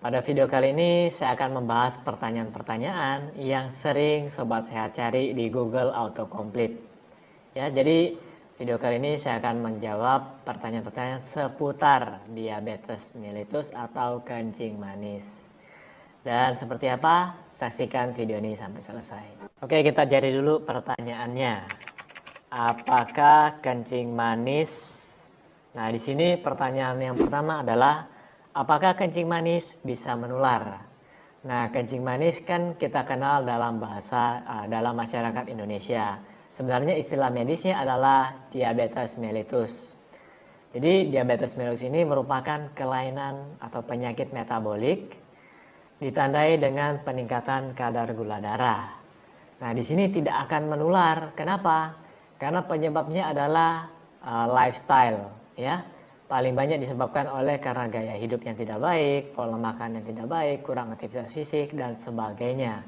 Pada video kali ini saya akan membahas pertanyaan-pertanyaan yang sering Sobat Sehat cari di Google Autocomplete. Ya, jadi video kali ini saya akan menjawab pertanyaan-pertanyaan seputar diabetes mellitus atau kencing manis. Dan seperti apa? Saksikan video ini sampai selesai. Oke, kita cari dulu pertanyaannya. Apakah kencing manis? Nah, di sini pertanyaan yang pertama adalah apakah kencing manis bisa menular? Nah, kencing manis kan kita kenal dalam bahasa dalam masyarakat Indonesia. Sebenarnya istilah medisnya adalah diabetes mellitus. Jadi diabetes mellitus ini merupakan kelainan atau penyakit metabolik ditandai dengan peningkatan kadar gula darah. Nah, di sini tidak akan menular. Kenapa? Karena penyebabnya adalah lifestyle, ya. Paling banyak disebabkan oleh karena gaya hidup yang tidak baik, pola makan yang tidak baik, kurang aktivitas fisik dan sebagainya.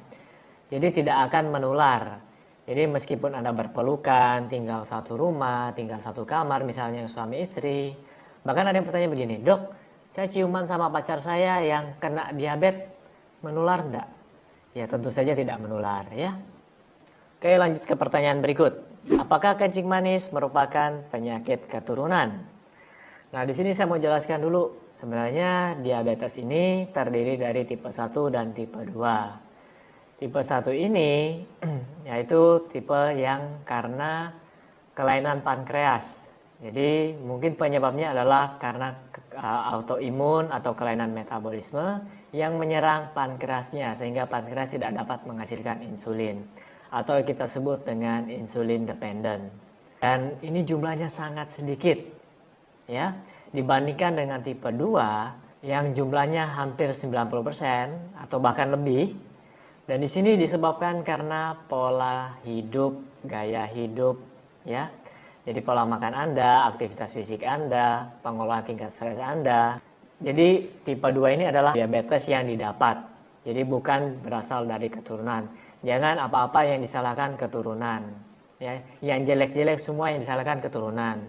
Jadi tidak akan menular. Jadi meskipun Anda berpelukan, tinggal satu rumah, tinggal satu kamar, misalnya suami istri, bahkan ada yang bertanya begini, "Dok, saya ciuman sama pacar saya yang kena diabetes, menular enggak?" Ya, tentu saja tidak menular, ya. Oke, lanjut ke pertanyaan berikut. Apakah kencing manis merupakan penyakit keturunan? Nah, di sini saya mau jelaskan dulu. Sebenarnya diabetes ini terdiri dari tipe 1 dan tipe 2. Tipe 1 ini yaitu tipe yang karena kelainan pankreas. Jadi mungkin penyebabnya adalah karena autoimun atau kelainan metabolisme yang menyerang pankreasnya sehingga pankreas tidak dapat menghasilkan insulin atau kita sebut dengan insulin dependent. Dan ini jumlahnya sangat sedikit, ya, dibandingkan dengan tipe 2 yang jumlahnya hampir 90% atau bahkan lebih. Dan di sini disebabkan karena pola hidup, gaya hidup, ya. Jadi pola makan Anda, aktivitas fisik Anda, pengolahan tingkat stres Anda. Jadi tipe 2 ini adalah diabetes yang didapat. Jadi bukan berasal dari keturunan. Jangan apa-apa yang disalahkan keturunan. Ya, yang jelek-jelek semua yang disalahkan keturunan.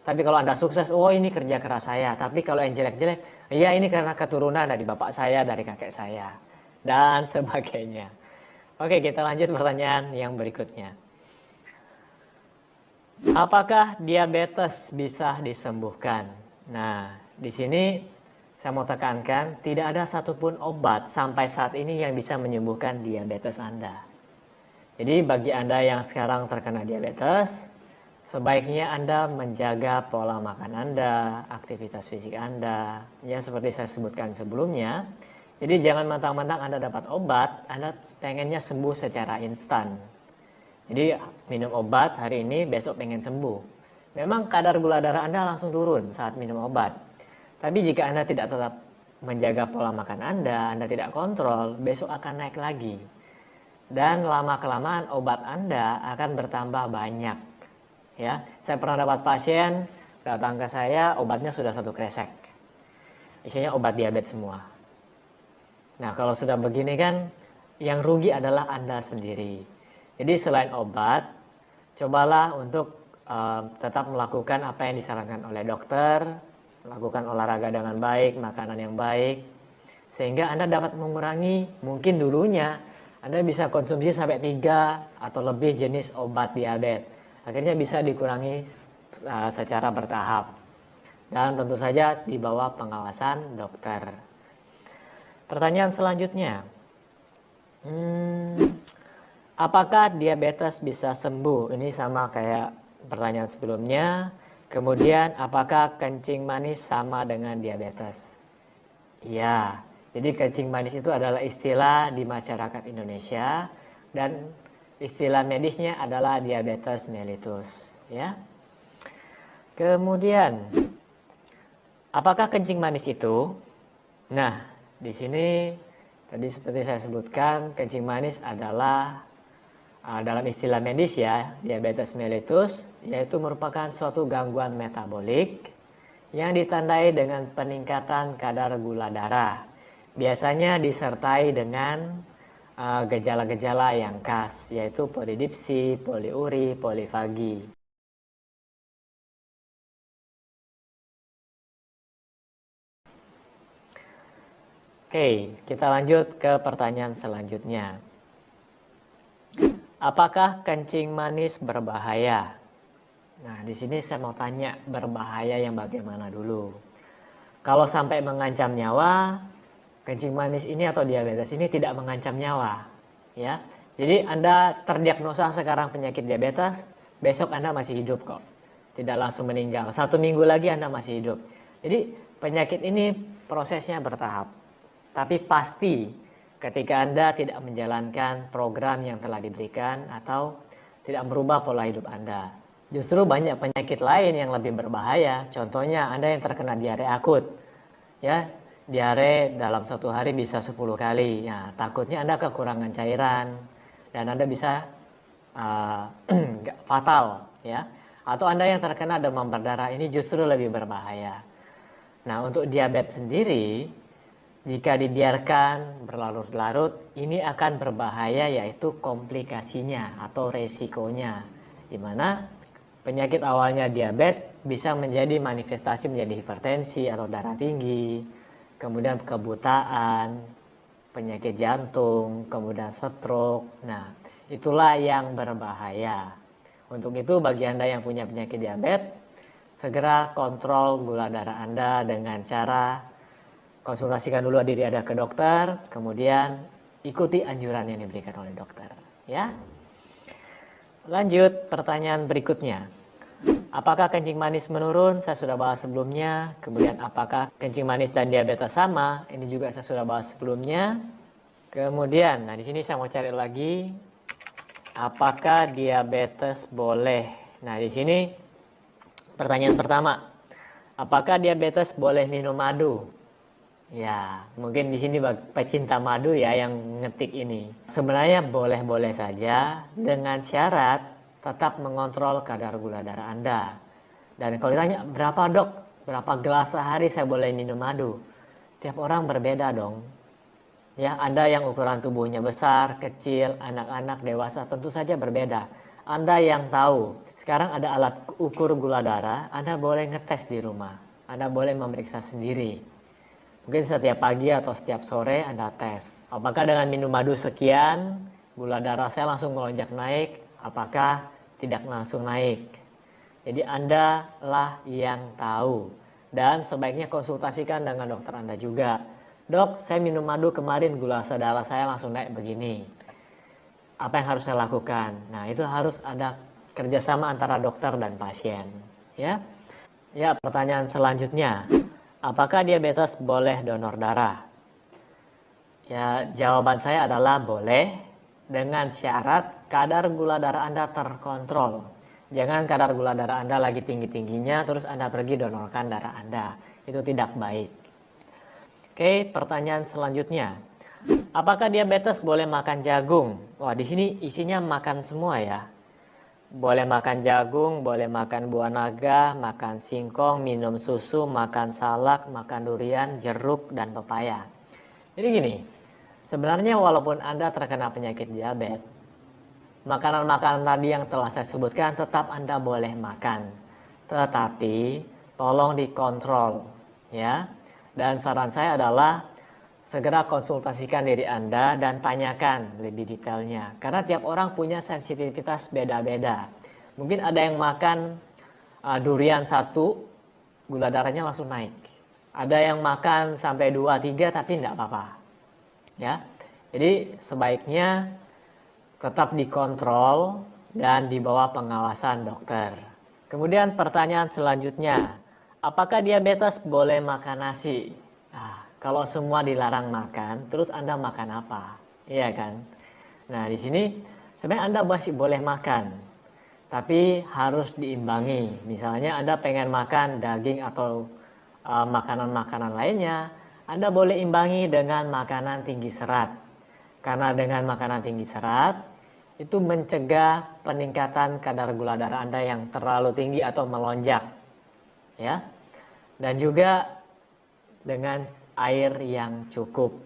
Tapi kalau Anda sukses, oh ini kerja keras saya. Tapi kalau yang jelek-jelek, ya ini karena keturunan dari bapak saya, dari kakek saya. Dan sebagainya. Oke, kita lanjut pertanyaan yang berikutnya. Apakah diabetes bisa disembuhkan? Nah, di sini saya mau tekankan, tidak ada satupun obat sampai saat ini yang bisa menyembuhkan diabetes Anda. Jadi bagi Anda yang sekarang terkena diabetes, sebaiknya Anda menjaga pola makan Anda, aktivitas fisik Anda, ya seperti saya sebutkan sebelumnya. Jadi jangan mentang-mentang Anda dapat obat, Anda pengennya sembuh secara instan. Jadi minum obat hari ini, besok pengen sembuh. Memang kadar gula darah Anda langsung turun saat minum obat. Tapi jika Anda tidak tetap menjaga pola makan Anda tidak kontrol, besok akan naik lagi. Dan lama-kelamaan obat Anda akan bertambah banyak. Ya, saya pernah dapat pasien datang ke saya, obatnya sudah 1 kresek. Isinya obat diabetes semua. Nah, kalau sudah begini kan, yang rugi adalah Anda sendiri. Jadi selain obat, cobalah untuk tetap melakukan apa yang disarankan oleh dokter, lakukan olahraga dengan baik, makanan yang baik, sehingga Anda dapat mengurangi, mungkin dulunya Anda bisa konsumsi sampai 3 atau lebih jenis obat diabetes. Akhirnya bisa dikurangi secara bertahap. Dan tentu saja di bawah pengawasan dokter. Pertanyaan selanjutnya. Apakah diabetes bisa sembuh? Ini sama kayak pertanyaan sebelumnya. Kemudian, apakah kencing manis sama dengan diabetes? Ya, jadi kencing manis itu adalah istilah di masyarakat Indonesia dan istilah medisnya adalah diabetes mellitus. Ya. Kemudian, apakah kencing manis itu? Nah, di sini tadi seperti saya sebutkan, kencing manis adalah dalam istilah medis ya, diabetes mellitus, yaitu merupakan suatu gangguan metabolik yang ditandai dengan peningkatan kadar gula darah. Biasanya disertai dengan gejala-gejala yang khas, yaitu polidipsi, poliuri, polifagi. Oke, kita lanjut ke pertanyaan selanjutnya. Apakah kencing manis berbahaya? Nah, di sini saya mau tanya, berbahaya yang bagaimana dulu? Kalau sampai mengancam nyawa, kencing manis ini atau diabetes ini tidak mengancam nyawa, ya. Jadi Anda terdiagnosa sekarang penyakit diabetes, besok Anda masih hidup kok. Tidak langsung meninggal. 1 minggu lagi Anda masih hidup. Jadi penyakit ini prosesnya bertahap. Tapi pasti ketika Anda tidak menjalankan program yang telah diberikan atau tidak merubah pola hidup Anda. Justru banyak penyakit lain yang lebih berbahaya. Contohnya Anda yang terkena diare akut. Ya, diare dalam 1 hari bisa 10 kali. Ya, takutnya Anda kekurangan cairan dan Anda bisa fatal, ya. Atau Anda yang terkena demam berdarah, ini justru lebih berbahaya. Nah, untuk diabetes sendiri, jika dibiarkan berlarut-larut, ini akan berbahaya, yaitu komplikasinya atau resikonya, di mana penyakit awalnya diabetes bisa menjadi manifestasi menjadi hipertensi atau darah tinggi, kemudian kebutaan, penyakit jantung, kemudian stroke. Nah, itulah yang berbahaya. Untuk itu bagi Anda yang punya penyakit diabetes, segera kontrol gula darah Anda dengan cara konsultasikan dulu diri Anda ke dokter, kemudian ikuti anjuran yang diberikan oleh dokter, ya. Lanjut pertanyaan berikutnya. Apakah kencing manis menurun? Saya sudah bahas sebelumnya. Kemudian apakah kencing manis dan diabetes sama? Ini juga saya sudah bahas sebelumnya. Kemudian, nah di sini saya mau cari lagi, apakah diabetes boleh? Nah di sini pertanyaan pertama, apakah diabetes boleh minum madu? Ya, mungkin di sini pecinta madu ya yang ngetik ini. Sebenarnya boleh-boleh saja dengan syarat tetap mengontrol kadar gula darah Anda. Dan kalau ditanya, berapa dok? Berapa gelas sehari saya boleh minum madu? Tiap orang berbeda dong. Ya, Anda yang ukuran tubuhnya besar, kecil, anak-anak, dewasa tentu saja berbeda. Anda yang tahu. Sekarang ada alat ukur gula darah, Anda boleh ngetes di rumah. Anda boleh memeriksa sendiri. Mungkin setiap pagi atau setiap sore Anda tes. Apakah dengan minum madu sekian, gula darah saya langsung melonjak naik? Apakah tidak langsung naik? Jadi Anda lah yang tahu. Dan sebaiknya konsultasikan dengan dokter Anda juga. Dok, saya minum madu kemarin gula darah saya langsung naik begini. Apa yang harus saya lakukan? Nah, itu harus ada kerjasama antara dokter dan pasien. Ya, pertanyaan selanjutnya. Apakah diabetes boleh donor darah? Ya, jawaban saya adalah boleh dengan syarat kadar gula darah Anda terkontrol. Jangan kadar gula darah Anda lagi tinggi-tingginya terus Anda pergi donorkan darah Anda. Itu tidak baik. Oke, pertanyaan selanjutnya. Apakah diabetes boleh makan jagung? Wah, di sini isinya makan semua ya. Boleh makan jagung, boleh makan buah naga, makan singkong, minum susu, makan salak, makan durian, jeruk, dan pepaya. Jadi gini, sebenarnya walaupun Anda terkena penyakit diabetes, makanan-makanan tadi yang telah saya sebutkan tetap Anda boleh makan. Tetapi tolong dikontrol, ya. Dan saran saya adalah segera konsultasikan diri Anda dan tanyakan lebih detailnya. Karena tiap orang punya sensitivitas beda-beda. Mungkin ada yang makan durian 1, gula darahnya langsung naik. Ada yang makan sampai 2-3 tapi tidak apa-apa. Ya. Jadi sebaiknya tetap dikontrol dan di bawah pengawasan dokter. Kemudian pertanyaan selanjutnya, apakah diabetes boleh makan nasi? Kalau semua dilarang makan, terus Anda makan apa? Iya kan? Nah, di sini sebenarnya Anda masih boleh makan. Tapi harus diimbangi. Misalnya Anda pengen makan daging atau makanan-makanan lainnya, Anda boleh imbangi dengan makanan tinggi serat. Karena dengan makanan tinggi serat, itu mencegah peningkatan kadar gula darah Anda yang terlalu tinggi atau melonjak. Ya. Dan juga dengan air yang cukup.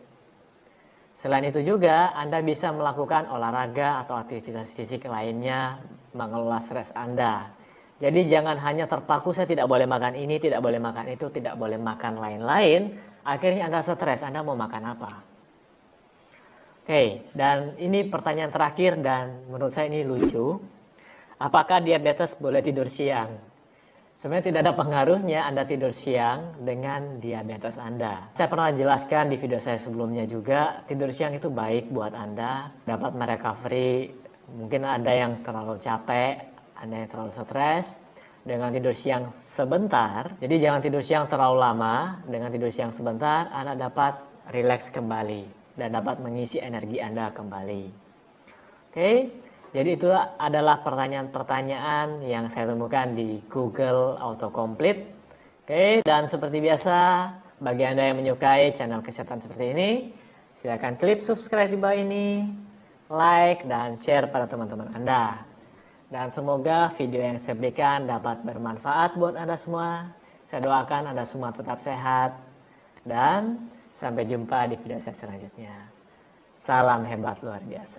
Selain itu juga Anda bisa melakukan olahraga atau aktivitas fisik lainnya mengelola stres Anda. Jadi jangan hanya terpaku saya tidak boleh makan ini, tidak boleh makan itu, tidak boleh makan lain-lain. Akhirnya Anda stres, Anda mau makan apa? Oke, dan ini pertanyaan terakhir dan menurut saya ini lucu. Apakah diabetes boleh tidur siang? Sebenarnya tidak ada pengaruhnya Anda tidur siang dengan diabetes Anda. Saya pernah jelaskan di video saya sebelumnya juga, tidur siang itu baik buat Anda, dapat merecovery. Mungkin ada yang terlalu capek, ada yang terlalu stres. Dengan tidur siang sebentar, jadi jangan tidur siang terlalu lama. Dengan tidur siang sebentar, Anda dapat rileks kembali dan dapat mengisi energi Anda kembali. Oke, jadi itu adalah pertanyaan-pertanyaan yang saya temukan di Google Autocomplete. Oke, dan seperti biasa, bagi Anda yang menyukai channel kesehatan seperti ini, silakan klik subscribe di bawah ini, like, dan share pada teman-teman Anda. Dan semoga video yang saya berikan dapat bermanfaat buat Anda semua. Saya doakan Anda semua tetap sehat, dan sampai jumpa di video saya selanjutnya. Salam hebat luar biasa.